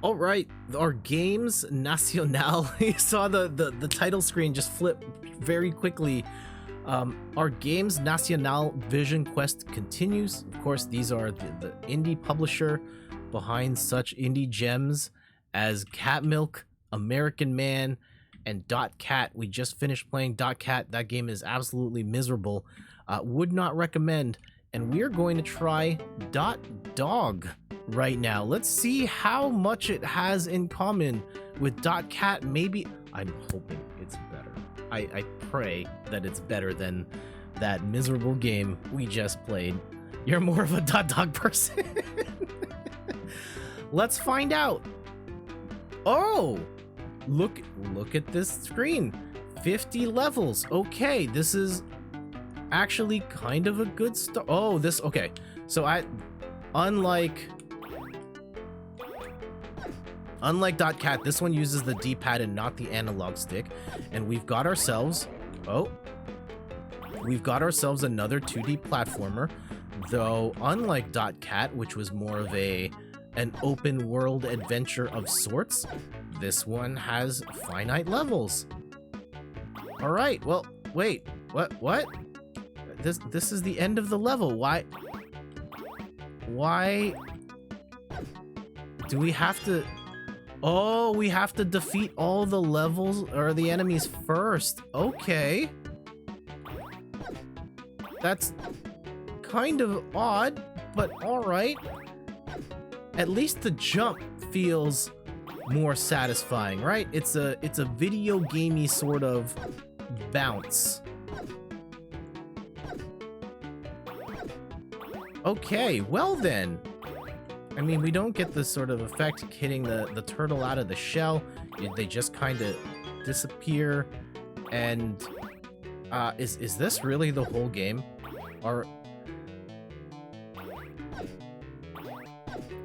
All right, our games nacional. You saw the title screen just flip very quickly. Our games nacional Vision Quest continues. Of course, these are the indie publisher behind such indie gems as Cat Milk, American Man, and Dot Cat. We just finished playing Dot Cat. That game is absolutely miserable. Would not recommend. And we are going to try Dot Dog right now. Let's see how much it has in common with Dot Cat. Maybe I'm hoping it's better. I pray that it's better than that miserable game we just played. You're more of a Dot Dog person. Let's find out. Oh, look at this screen. 50 levels. Okay, this is actually kind of a good start. Oh, this okay. So unlike Dot Cat, this one uses the D-pad and not the analog stick. And we've got ourselves another 2D platformer. Though unlike Dot Cat, which was more of an open world adventure of sorts, this one has finite levels. All right, well, wait, what? This is the end of the level. Why do we have to? Oh, we have to defeat all the levels or the enemies first. Okay. That's kind of odd, but all right. At least the jump feels more satisfying, right? It's a video gamey sort of bounce. Okay, well then. I mean, we don't get this sort of effect hitting the turtle out of the shell. They just kind of disappear. And is this really the whole game? Or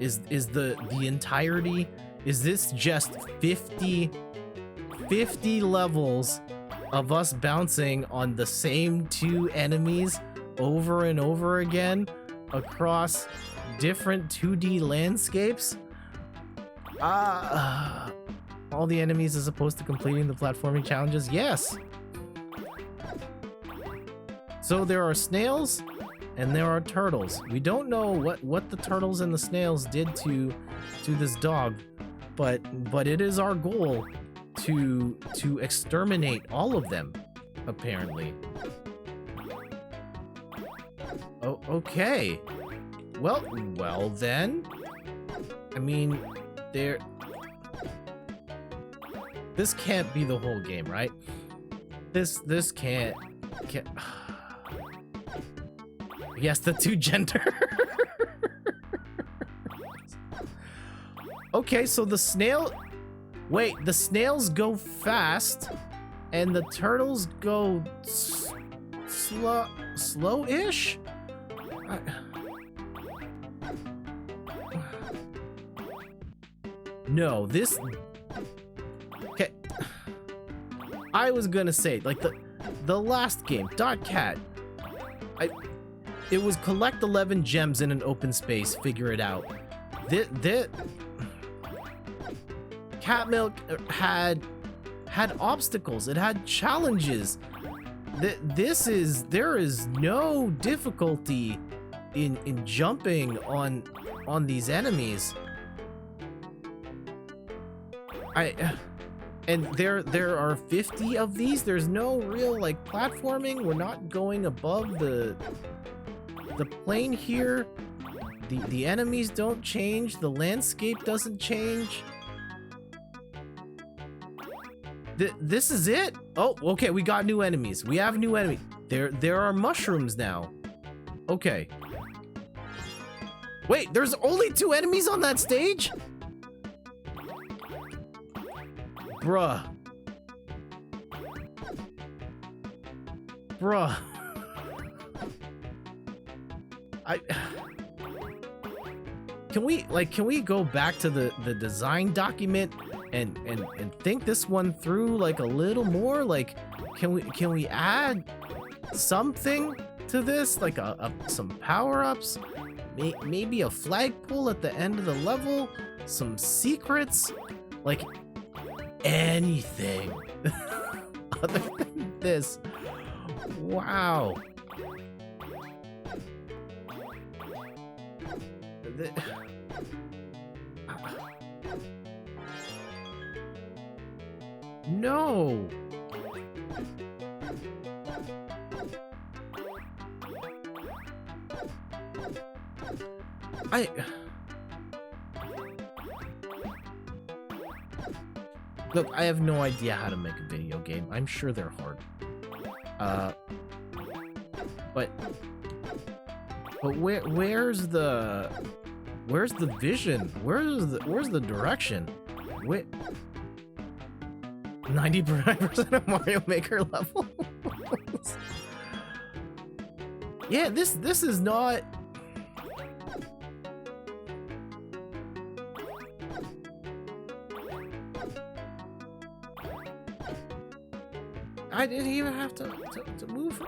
is the entirety? Is this just 50 levels of us bouncing on the same two enemies over and over again across different 2D landscapes? All the enemies as opposed to completing the platforming challenges? Yes! So there are snails and there are turtles. We don't know what the turtles and the snails did to this dog, but it is our goal to exterminate all of them, apparently. Oh, okay. Well then. I mean, this can't be the whole game, right? This can't. Yes, the two gender. Okay, so the snail. Wait, the snails go fast, and the turtles go slow-ish. No, this. Okay. I was gonna say, like the last game, Dot Cat. It was collect 11 gems in an open space, figure it out. Cat Milk had obstacles, it had challenges. There is no difficulty in jumping on these enemies. And there are 50 of these. There's no real like platforming. We're not going above the plane here. The enemies don't change. The landscape doesn't change. This is it? Oh, okay, we got new enemies. We have new enemies. There are mushrooms now. Okay. Wait, there's only 2 enemies on that stage? Bruh. Can we go back to the design document and think this one through like a little more? Like, can we add something to this, like some power-ups, maybe a flagpole at the end of the level? some secrets, like anything other than this. Wow. No. Look, I have no idea how to make a video game. I'm sure they're hard. But where's the vision? Where's the direction? 90% of Mario Maker levels. Yeah, this is not. I didn't even have to move.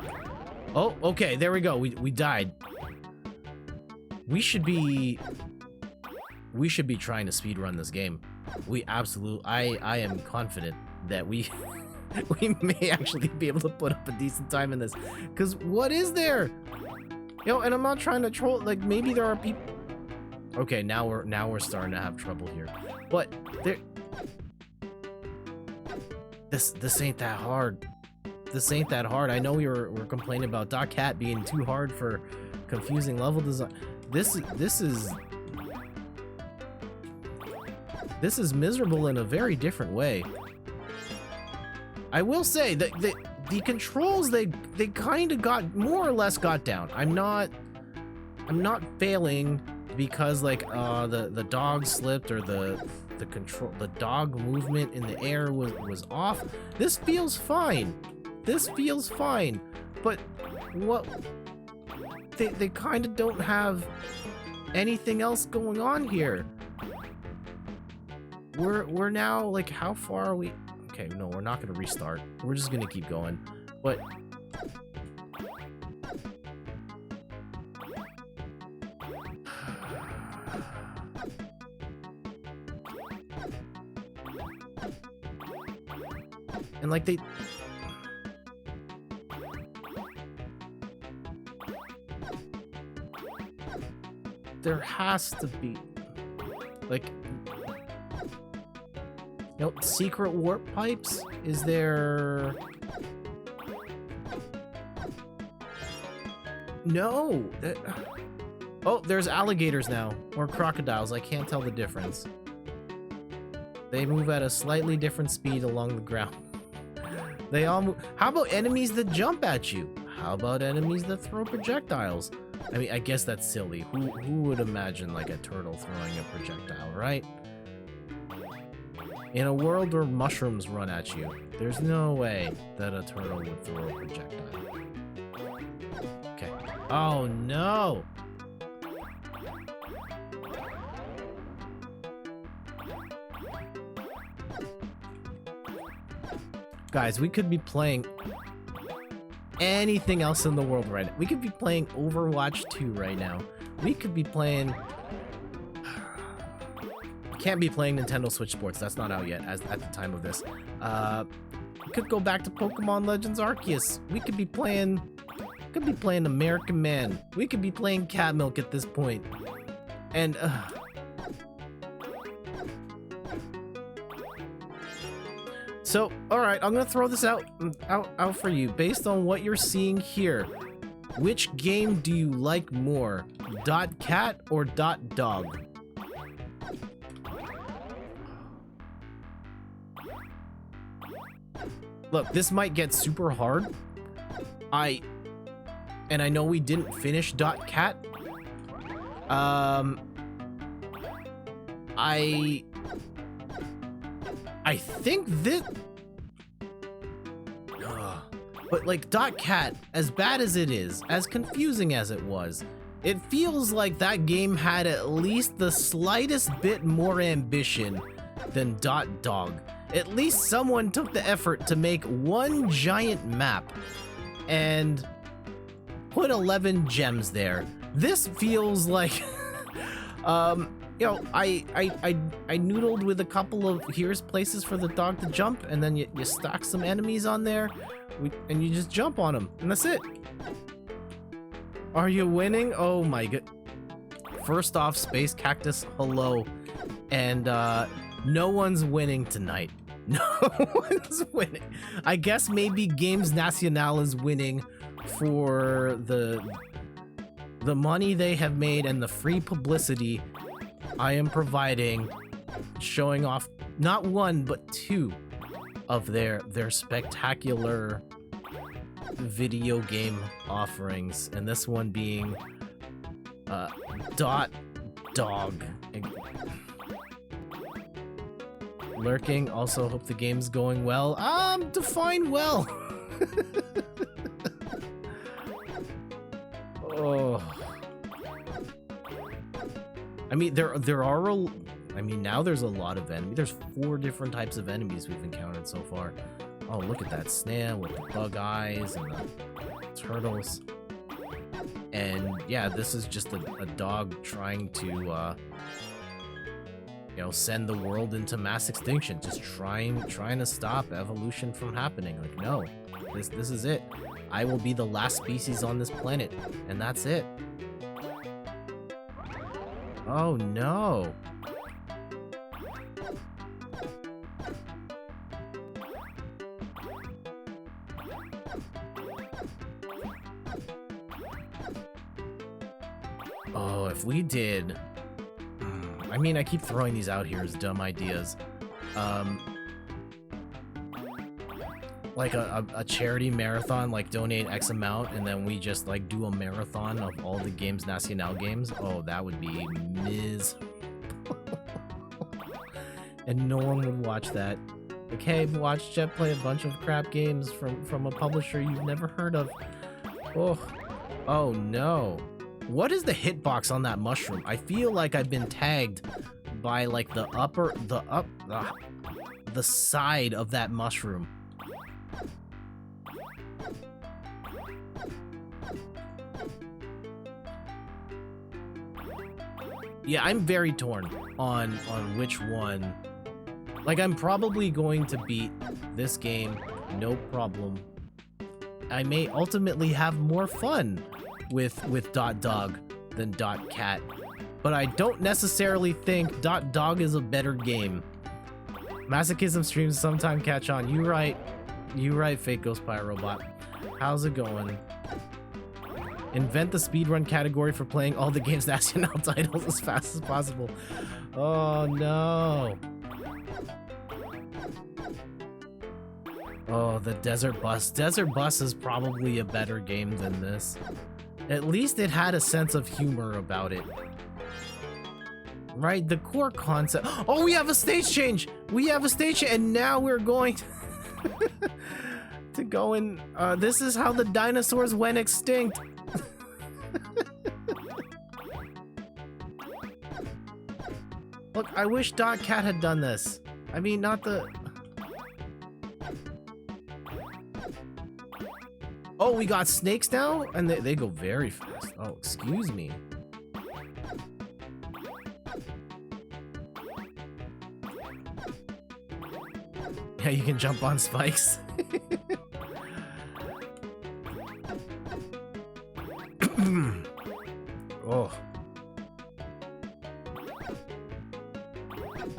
Oh, okay, there we go. We died. We should be trying to speedrun this game. I am confident that we may actually be able to put up a decent time in this. Cause what is there? And I'm not trying to troll, like maybe there are people. Okay, now we're starting to have trouble here. But there, this ain't that hard. This ain't that hard. I know we're complaining about .cat being too hard for confusing level design. This is miserable in a very different way. I will say that the controls they kind of got more or less got down. I'm not failing because like the dog slipped or the dog movement in the air was off. This feels fine. This feels fine, but what they kind of don't have anything else going on here. We're now like, how far are we? Okay, no, we're not gonna restart. We're just gonna keep going. But and like there has to be like, secret warp pipes? Is there? No. Oh, there's alligators now, or crocodiles. I can't tell the difference. They move at a slightly different speed along the ground. They all move. How about enemies that jump at you? How about enemies that throw projectiles? I mean, I guess that's silly. Who would imagine like a turtle throwing a projectile, right? In a world where mushrooms run at you, there's no way that a turtle would throw a projectile. Okay. Oh no! Guys, we could be playing anything else in the world right now. We could be playing Overwatch 2 right now. We could be playing... Can't be playing Nintendo Switch Sports. That's not out yet at the time of this. We could go back to Pokemon Legends Arceus. We could be playing... American Man. We could be playing Cat Milk at this point. And... So, alright, I'm gonna throw this out for you. Based on what you're seeing here, which game do you like more? .cat or .dog? Look, this might get super hard. I know we didn't finish .cat. I think this... But like .cat, as bad as it is, as confusing as it was, it feels like that game had at least the slightest bit more ambition than .dog. At least someone took the effort to make one giant map and put 11 gems there. This feels like you know, I noodled with a couple of here's places for the dog to jump, and then you stack some enemies on there, and you just jump on them, and that's it. Are you winning? Oh my god. First off, Space Cactus, hello. And no one's winning tonight. No one's winning. I guess maybe Games Nacional is winning for the money they have made and the free publicity I am providing, showing off not one but two of their spectacular video game offerings, and this one being Dot Dog. Lurking, also hope the game's going well. Define well. Oh. I mean, there are now there's a lot of enemies. There's 4 different types of enemies we've encountered so far. Oh, look at that snail with the bug eyes and the turtles. And yeah, this is just a dog trying to, you know, send the world into mass extinction. Just trying to stop evolution from happening. Like, no, this is it. I will be the last species on this planet, and that's it. Oh no. Oh, if we did... I mean, I keep throwing these out here as dumb ideas. Like a charity marathon, like donate X amount, and then we just like do a marathon of all the Games Nacional games. Oh, that would be and no one would watch that. Okay, watch Jet play a bunch of crap games from a publisher you've never heard of. Oh no. What is the hitbox on that mushroom? I feel like I've been tagged by like the side of that mushroom. Yeah, I'm very torn on which one. Like, I'm probably going to beat this game, no problem. I may ultimately have more fun with Dot Dog than Dot Cat, but I don't necessarily think Dot Dog is a better game. Masochism streams sometime catch on. You right, Fake Ghost Pirate Robot. How's it going? Invent the speedrun category for playing all the Games Nacional titles as fast as possible. Oh no. Oh, the Desert Bus. Desert Bus is probably a better game than this. At least it had a sense of humor about it. Right? The core concept. Oh, we have a stage change! We have a stage change, and now we're going to go in. This is how the dinosaurs went extinct. Look, I wish Dot Cat had done this. I mean, not the... Oh, we got snakes now? And they go very fast. Oh, excuse me. Yeah, you can jump on spikes. Oh.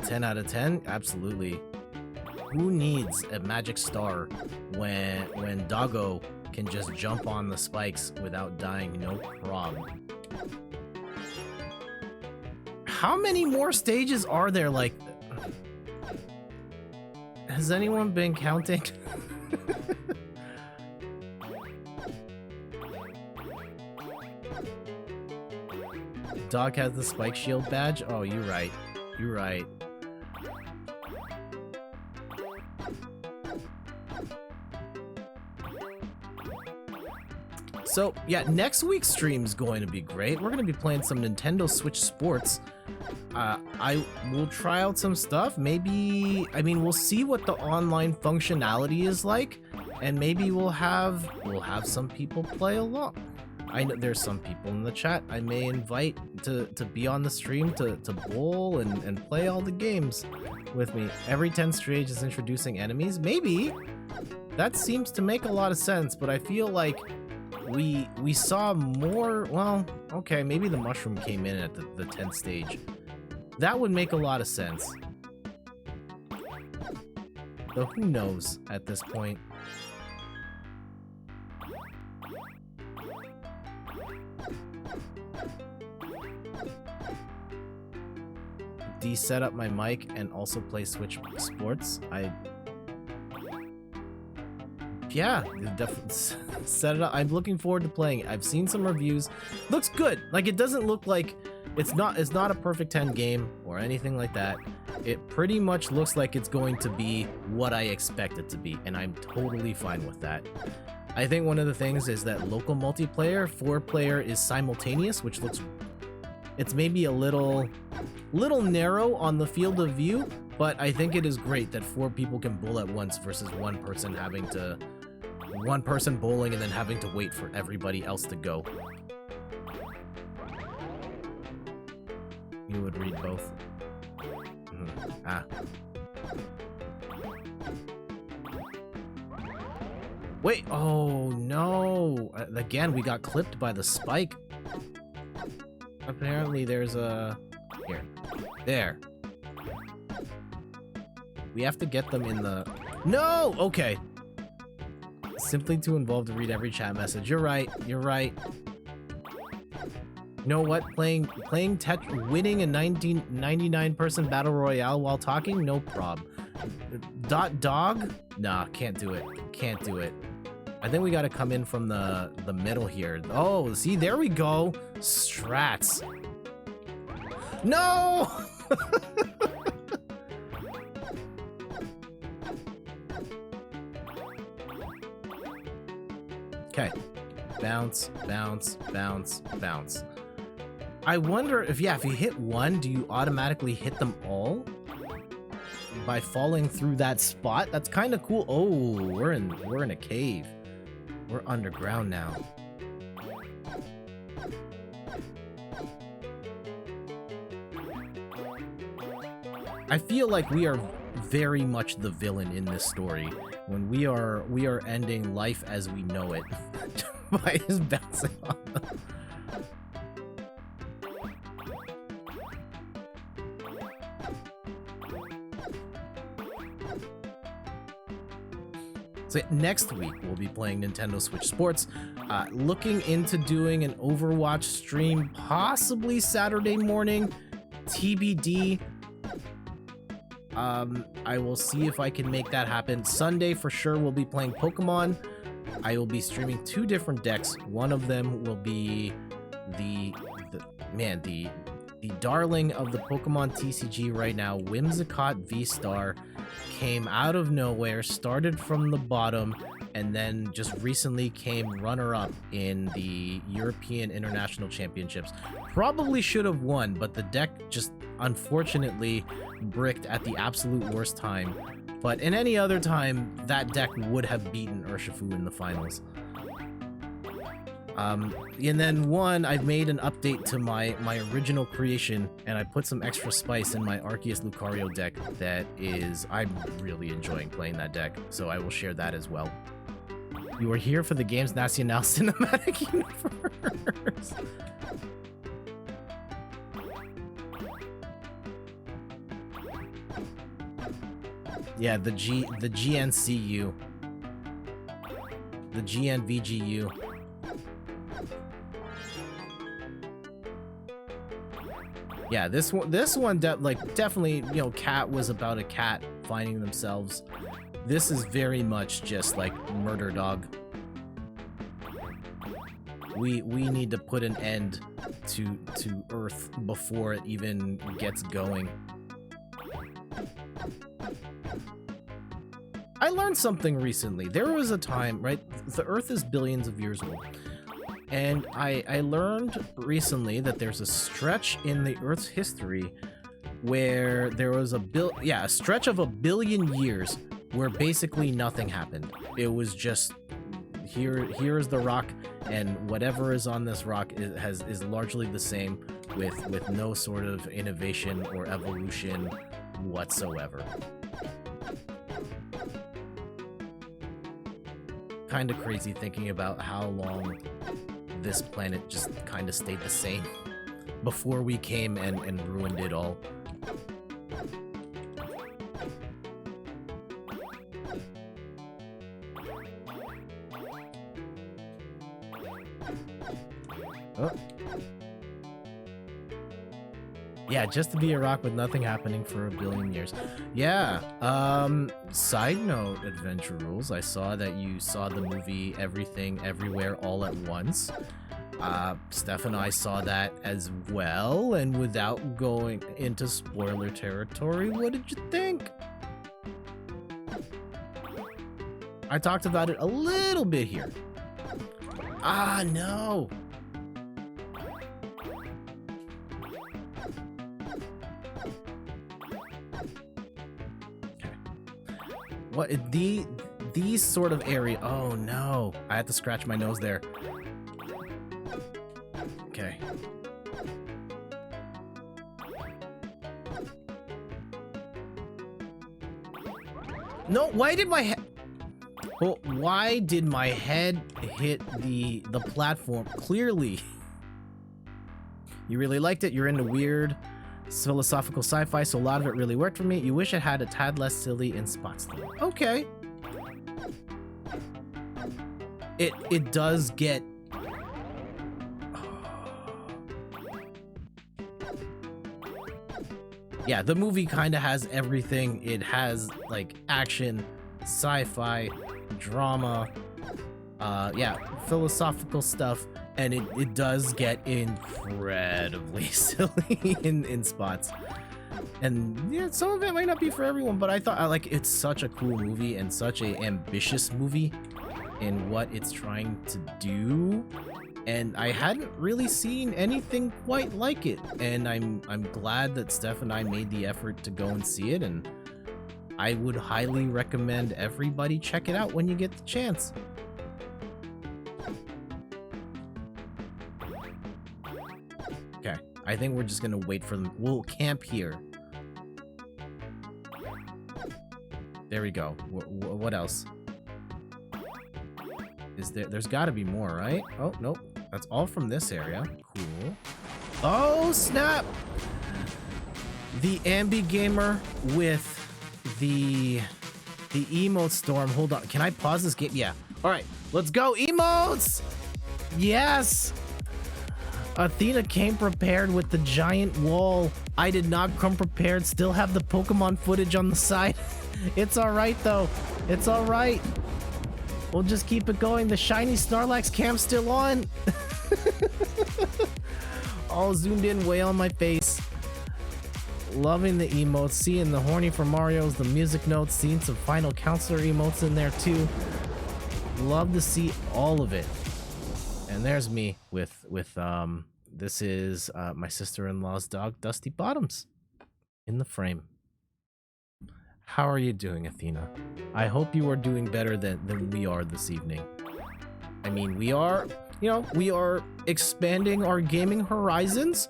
10 out of 10? Absolutely. Who needs a magic star when Doggo can just jump on the spikes without dying? No problem. How many more stages are there? Like, has anyone been counting? Dog has the spike shield badge? Oh, you're right. You're right. So, yeah, next week's stream's going to be great. We're going to be playing some Nintendo Switch Sports. I will try out some stuff. Maybe, I mean, we'll see what the online functionality is like, and maybe we'll have some people play along. I know there's some people in the chat I may invite to be on the stream to bowl and play all the games with me. Every 10 stage is introducing enemies. Maybe that seems to make a lot of sense, but I feel like we saw more. Well, okay, maybe the mushroom came in at the 10th stage. That would make a lot of sense. Though who knows at this point. Set up my mic and also play Switch Sports. Yeah, definitely set it up. I'm looking forward to playing it. I've seen some reviews. Looks good. Like, it doesn't look like it's not a perfect 10 game or anything like that. It pretty much looks like it's going to be what I expect it to be, and I'm totally fine with that. I think one of the things is that local multiplayer, 4-player is simultaneous, which looks, it's maybe a little narrow on the field of view, but I think it is great that 4 people can bowl at once versus one person bowling and then having to wait for everybody else to go. You would read both. Ah. Wait, oh no! Again, we got clipped by the spike. Apparently there's a... Here. There. We have to get them in the... No! Okay. Simply too involved to read every chat message. You're right. You're right. You know what? Playing winning a 99-person battle royale while talking? No prob. Dog? Nah, can't do it. Can't do it. I think we gotta come in from the middle here. Oh, see, there we go. Strats. No! Okay. Bounce, bounce, bounce, bounce. I wonder if, yeah, if you hit one, do you automatically hit them all? By falling through that spot? That's kind of cool. Oh, we're in a cave. We're underground now. I feel like we are very much the villain in this story when we are ending life as we know it by just bouncing on them. So next week we'll be playing Nintendo Switch Sports, looking into doing an Overwatch stream, possibly Saturday morning, TBD. I will see if I can make that happen. Sunday for sure we'll be playing Pokemon. I will be streaming 2 different decks. One of them will be the darling of the Pokemon TCG right now, Whimsicott V-Star. Came out of nowhere, started from the bottom, and then just recently came runner-up in the European International Championships. Probably should have won, but the deck just unfortunately bricked at the absolute worst time. But in any other time, that deck would have beaten Urshifu in the finals. And then I've made an update to my original creation, and I put some extra spice in my Arceus Lucario deck that is... I'm really enjoying playing that deck, so I will share that as well. You are here for the Games Nacional Cinematic Universe. Yeah, the GNCU. The GNVGU. Yeah, this one definitely, you know, cat was about a cat finding themselves. This is very much just like Murder Dog. We need to put an end to Earth before it even gets going. I learned something recently. There was a time, right? The Earth is billions of years old. And I learned recently that there's a stretch in the Earth's history where there was a stretch of 1 billion years where basically nothing happened. It was just, here is the rock, and whatever is on this rock is largely the same, with no sort of innovation or evolution whatsoever. Kind of crazy thinking about how long this planet just kind of stayed the same before we came and ruined it all. Oh. Yeah, just to be a rock with nothing happening for a billion years. Yeah, side note, Adventure Rules, I saw that you saw the movie Everything Everywhere All at Once. Steph and I saw that as well, and without going into spoiler territory, what did you think? I talked about it a little bit here. Ah, no! What these sort of area? Oh no! I had to scratch my nose there. Okay. No, why did my head? Well, why did my head hit the platform? Clearly, you really liked it. You're into weird philosophical sci-fi, so a lot of it really worked for me. You wish it had a tad less silly in spots though. Okay. It does get yeah, the movie kind of has everything. It has like action, sci-fi, drama, yeah, philosophical stuff, and it does get incredibly silly in spots. And yeah, some of it might not be for everyone, but I thought like it's such a cool movie and such a ambitious movie in what it's trying to do. And I hadn't really seen anything quite like it, and I'm glad that Steph and I made the effort to go and see it, and I would highly recommend everybody check it out when you get the chance. Okay, I think we're just gonna wait for them. We'll camp here. There we go. What else? Is there's gotta be more, right? Oh, nope. That's all from this area. Cool. Oh, snap! The Ambi Gamer with the emote storm. Hold on. Can I pause this game? Yeah. All right. Let's go. Emotes! Yes! Athena came prepared with the giant wall. I did not come prepared. Still have the Pokemon footage on the side. It's all right, though. It's all right. We'll just keep it going. The shiny Snorlax cam's still on. All zoomed in way on my face. Loving the emotes. Seeing the horny for Mario's, the music notes. Seeing some final counselor emotes in there too. Love to see all of it. And there's me with this is my sister-in-law's dog, Dusty Bottoms, in the frame. How are you doing, Athena? I hope you are doing better than we are this evening. I mean, we are, we are expanding our gaming horizons.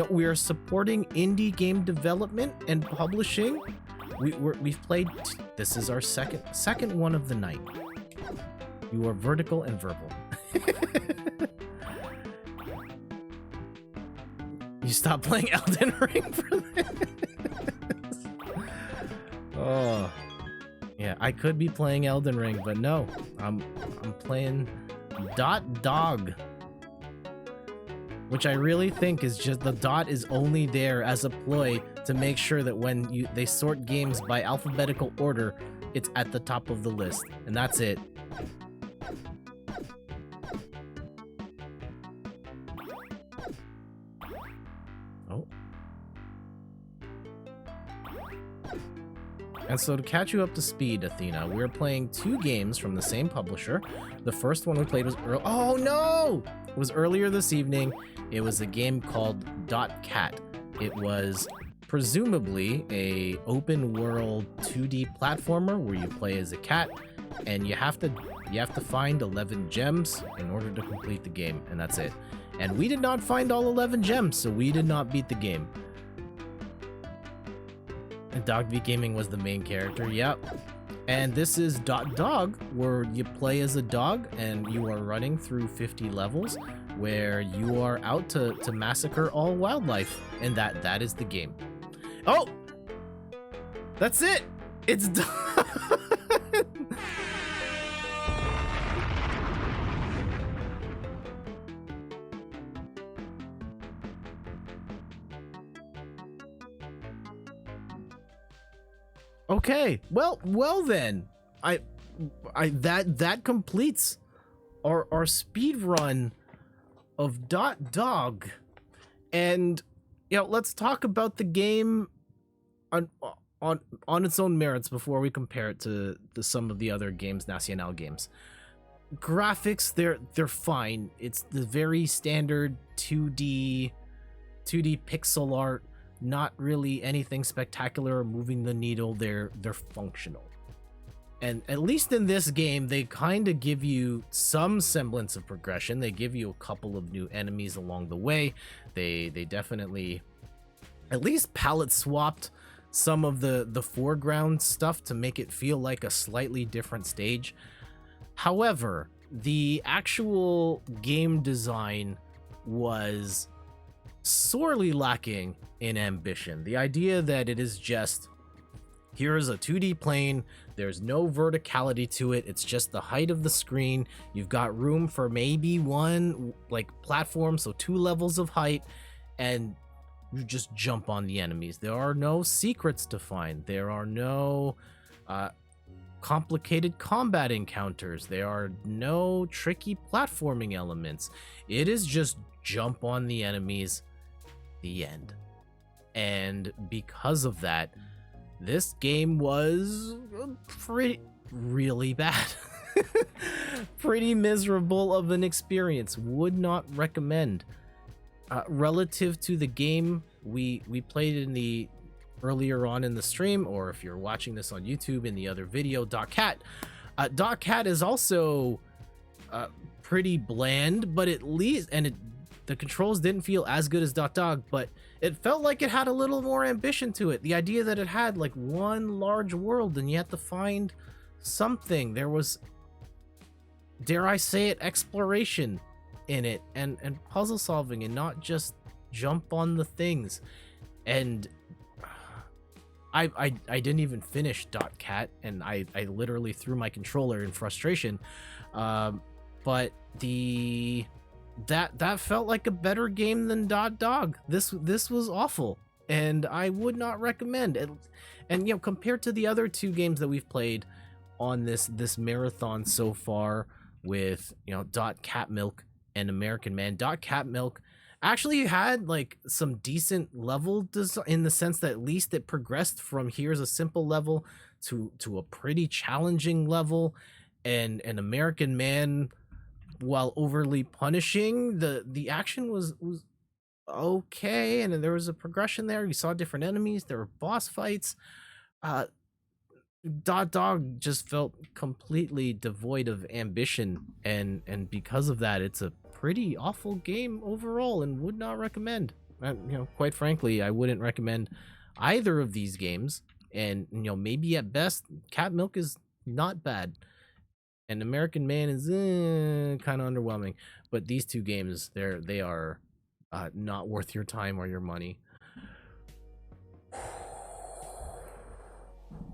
We are supporting indie game development and publishing. We've played, this is our second one of the night. You are vertical and verbal. You stopped playing Elden Ring for this? Oh, yeah, I could be playing Elden Ring, but no, I'm playing Dog, which I really think is just, the dot is only there as a ploy to make sure that when they sort games by alphabetical order, it's at the top of the list, and that's it. And so to catch you up to speed, Athena, we're playing 2 games from the same publisher. The first one we played was oh no! It was earlier this evening. It was a game called .cat. It was presumably a open world 2D platformer where you play as a cat and you have to You have to find 11 gems in order to complete the game, and that's it. And we did not find all 11 gems, so we did not beat the game. And Dog V Gaming was the main character, yep. And this is Dog, where you play as a dog and you are running through 50 levels where you are out to massacre all wildlife. And that is the game. Oh! That's it! It's done! Okay, well then, that completes our speed run of Dog, and let's talk about the game on its own merits before we compare it to some of the other games, Nacional games. Graphics, they're fine. It's the very standard 2D pixel art. Not really anything spectacular or moving the needle. They're functional. And at least in this game, they kind of give you some semblance of progression. They give you a couple of new enemies along the way. They definitely at least palette swapped some of the foreground stuff to make it feel like a slightly different stage. However, the actual game design was sorely lacking in ambition. The idea that it is just, here is a 2D plane, there's no verticality to it, it's just the height of the screen, you've got room for maybe one platform, so 2 levels of height, and you just jump on the enemies. There are no secrets to find, there are no complicated combat encounters, there are no tricky platforming elements. It is just jump on the enemies, the end. And because of that, this game was really bad. Pretty miserable of an experience. Would not recommend. Relative to the game we played in the earlier on in the stream, or if you're watching this on YouTube in the other video, .cat is also pretty bland, but at least, and the controls didn't feel as good as .dog, but it felt like it had a little more ambition to it. The idea that it had like one large world and you had to find something. There was, dare I say it, exploration in it, and puzzle solving, and not just jump on the things. And I didn't even finish .cat, and I literally threw my controller in frustration. But that felt like a better game than .dog. This was awful, and I would not recommend it. And compared to the other 2 games that we've played on this marathon so far, with .cat milk and American Man, .cat milk actually had like some decent level design, in the sense that at least it progressed from here's a simple level to a pretty challenging level. And an American Man, while overly punishing, the action was okay, and there was a progression there. You saw different enemies, there were boss fights. Dog just felt completely devoid of ambition, and because of that, it's a pretty awful game overall, and would not recommend. Quite frankly, I wouldn't recommend either of these games. And maybe at best, Cat Milk is not bad, and American Man is kind of underwhelming. But these 2 games, they are not worth your time or your money.